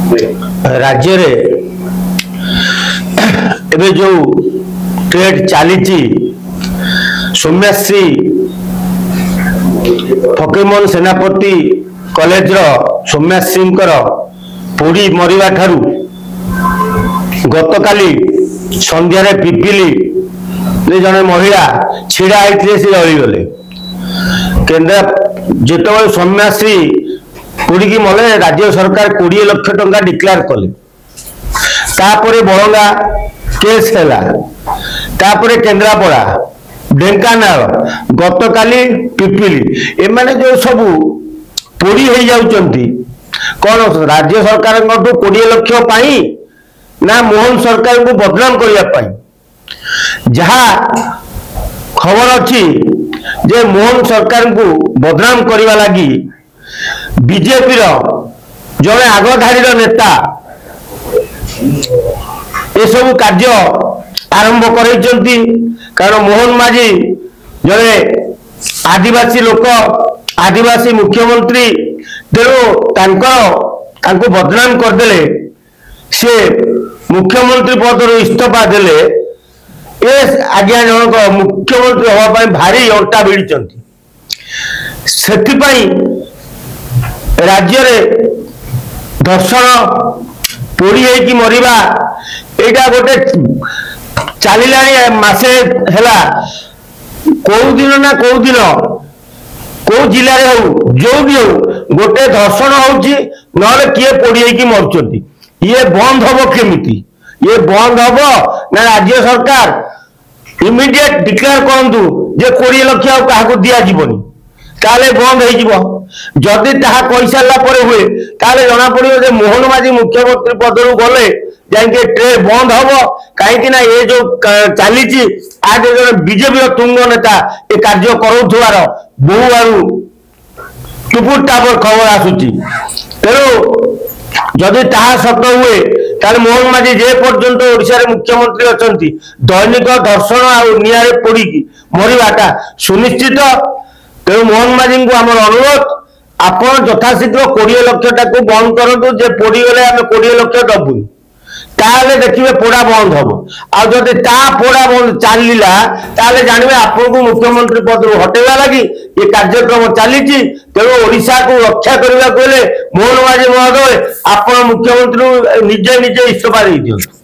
राज्य रे एबे जो ट्रेड चली सौम्याश्री फकीरमोहन सेनापति कॉलेज सौम्याश्री पोड़ी मरिबा ठारू गतकाली संध्यारे पिपिली जने महिला छिड़ा होते से जलीगले केन्द्र जिते सौम्याश्री पोड़ी मले राज्य सरकार 20 लाख टंका डिक्लेयर कले तापरे बड़ंगा केस है तापरे केन्द्रापड़ा ढेंकानाल गतकाली पिपिली एमाने जो सब पोड़ी हो जाउचंती कौन राज्य सरकार 20 लाख पाई ना मोहन सरकार को बदनाम करने जहा खबर अच्छी जे मोहन सरकार को बदनाम करने लगी बीजेपी जड़े आगधारी नेता सब कार्य आरंभ कर कारण मोहन माझी जड़े आदिवासी लोक आदिवासी मुख्यमंत्री तेणु बदनाम करदे से मुख्यमंत्री पद इस्तीफा देले आज्ञा जनक मुख्यमंत्री हाँपाई भारी अंटा भिड़ी से राज्य दर्शन पोड़ी होगी मरिबा एटा गोटे चलला मासे है कौ दिन ना कौ दिन कौ जिले हो जो भी हो गोटे दर्शन हो किए पोड़ी होगी मरुंच ये बंद हम केमिति ये बंद हम ना राज्य सरकार इमिडिएट डिक्लेयर करंतु जे 20 लाख क्या दिज्वनी ताले बंद हो जदि कही सारा हुए ताले जना पड़ो मोहन माझी मुख्यमंत्री पद गले जाके ट्रेड बंद हम कहीं ये जो चली आज जो बीजेपी तुंग नेता ये कार्य कर बहु आड़ टुपुर टापर खबर आसूची तेणु जदि सत हुए ताले मोहन माझी जे पर्यंत ओडिशा रे मुख्यमंत्री अछंती दैनिक दर्शन आ निआरे पड़ी मरिबाटा सुनिश्चित तेणु मोहन माझी को आम अनुरोध आपण यथाशीघ्र 20 लाख टाक बंद करूँ जे पोड़ी गले आम 20 लाख दबुनी ताले देखिए पोड़ा बंद हम आदि पोड़ा बंद चलला ताले जानवे आपन को मुख्यमंत्री पद हटेवा लगी ये कार्यक्रम चली तेणु ओडिशा को रक्षा करने को मोहन माझी महोदय आप मुख्यमंत्री निजे निजे इस्तीफा दे दियंतु।